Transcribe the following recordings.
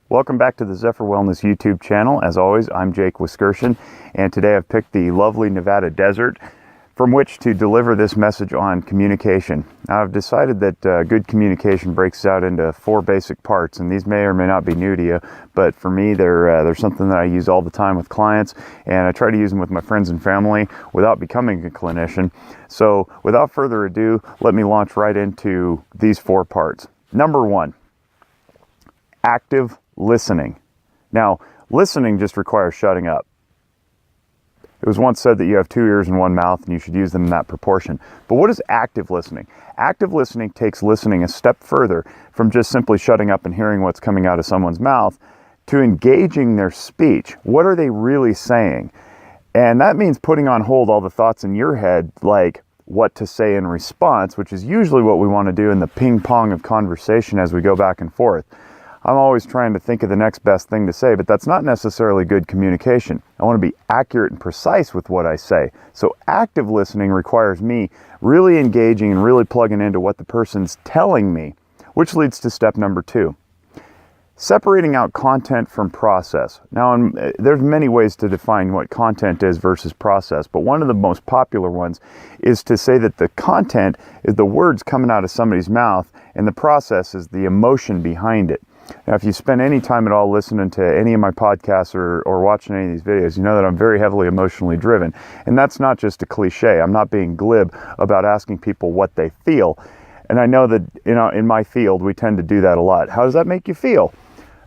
Welcome back to the Zephyr Wellness YouTube channel. As always, I'm Jake Wiskerson, and today I've picked the lovely Nevada desert from which to deliver this message on communication. Now, I've decided that good communication breaks out into 4 basic parts, and these may or may not be new to you, but for me, they're something that I use all the time with clients, and I try to use them with my friends and family without becoming a clinician. So without further ado, let me launch right into these 4 parts. Number 1, active listening. Now, listening just requires shutting up. It was once said that you have 2 ears and 1 mouth and you should use them in that proportion. But what is active listening? Active listening takes listening a step further from just simply shutting up and hearing what's coming out of someone's mouth to engaging their speech. What are they really saying? And that means putting on hold all the thoughts in your head, like what to say in response, which is usually what we want to do in the ping pong of conversation as we go back and forth. I'm always trying to think of the next best thing to say, but that's not necessarily good communication. I want to be accurate and precise with what I say. So active listening requires me really engaging and really plugging into what the person's telling me, which leads to step number 2. Separating out content from process. Now, there's many ways to define what content is versus process, but one of the most popular ones is to say that the content is the words coming out of somebody's mouth and the process is the emotion behind it. Now, if you spend any time at all listening to any of my podcasts or watching any of these videos, you know that I'm very heavily emotionally driven. And that's not just a cliche. I'm not being glib about asking people what they feel. And I know that, in my field, we tend to do that a lot. How does that make you feel?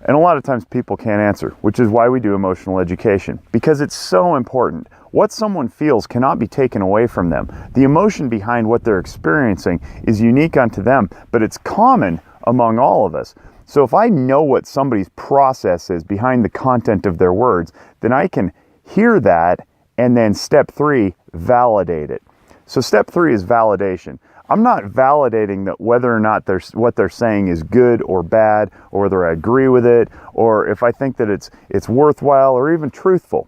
And a lot of times people can't answer, which is why we do emotional education, because it's so important. What someone feels cannot be taken away from them. The emotion behind what they're experiencing is unique unto them, but it's common among all of us. So if I know what somebody's process is behind the content of their words, then I can hear that, and then step 3, validate it. So step 3 is validation. I'm not validating that whether or not what they're saying is good or bad, or whether I agree with it, or if I think that it's worthwhile or even truthful.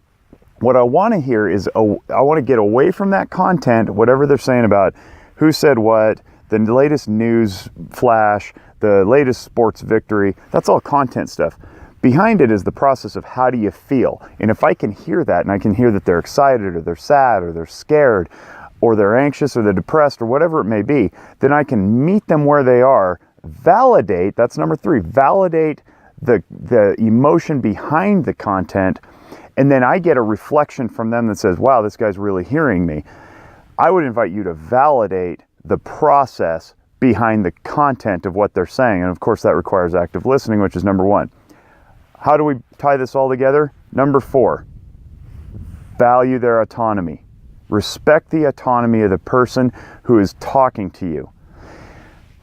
What I want to hear is, I want to get away from that content, whatever they're saying about who said what, the latest news flash, the latest sports victory. That's all content stuff. Behind it is the process of how do you feel? And if I can hear that, and I can hear that they're excited or they're sad or they're scared or they're anxious or they're depressed or whatever it may be, then I can meet them where they are, validate, that's number 3, validate the emotion behind the content, and then I get a reflection from them that says, wow, this guy's really hearing me. I would invite you to validate the process behind the content of what they're saying. And of course that requires active listening, which is number 1. How do we tie this all together? Number 4, value their autonomy. Respect the autonomy of the person who is talking to you.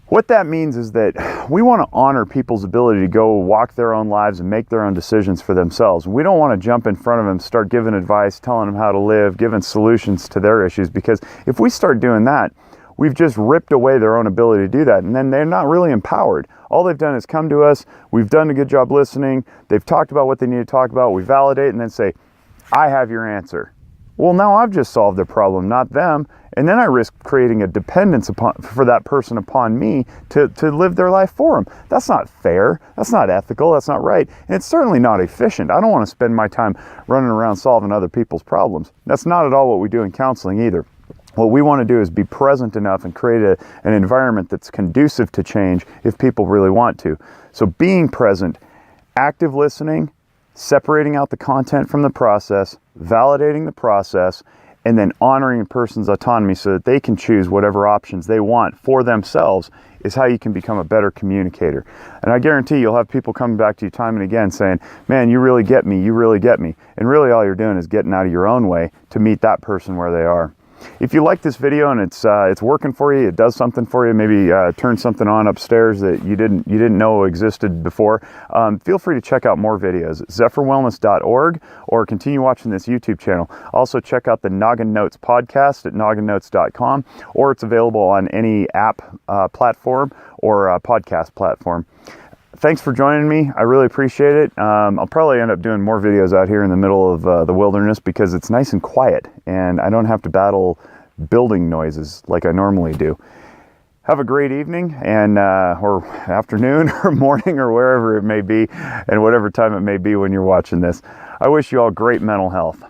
What that means is that we want to honor people's ability to go walk their own lives and make their own decisions for themselves. We don't want to jump in front of them, start giving advice, telling them how to live, giving solutions to their issues, because if we start doing that, we've just ripped away their own ability to do that, and then they're not really empowered. All they've done is come to us, we've done a good job listening, they've talked about what they need to talk about, we validate, and then say, I have your answer. Well, now I've just solved their problem, not them, and then I risk creating a dependence for that person upon me to live their life for them. That's not fair, that's not ethical, that's not right, and it's certainly not efficient. I don't want to spend my time running around solving other people's problems. That's not at all what we do in counseling either. What we want to do is be present enough and create an environment that's conducive to change if people really want to. So being present, active listening, separating out the content from the process, validating the process, and then honoring a person's autonomy so that they can choose whatever options they want for themselves is how you can become a better communicator. And I guarantee you'll have people coming back to you time and again saying, man, you really get me, you really get me. And really all you're doing is getting out of your own way to meet that person where they are. If you like this video and it's working for you, it does something for you, maybe turn something on upstairs that you didn't know existed before, feel free to check out more videos at zephyrwellness.org or continue watching this YouTube channel. Also check out the Noggin Notes podcast at nogginnotes.com, or it's available on any app platform or podcast platform. Thanks for joining me. I really appreciate it. I'll probably end up doing more videos out here in the middle of the wilderness because it's nice and quiet and I don't have to battle building noises like I normally do. Have a great evening and or afternoon or morning or wherever it may be, and whatever time it may be when you're watching this. I wish you all great mental health.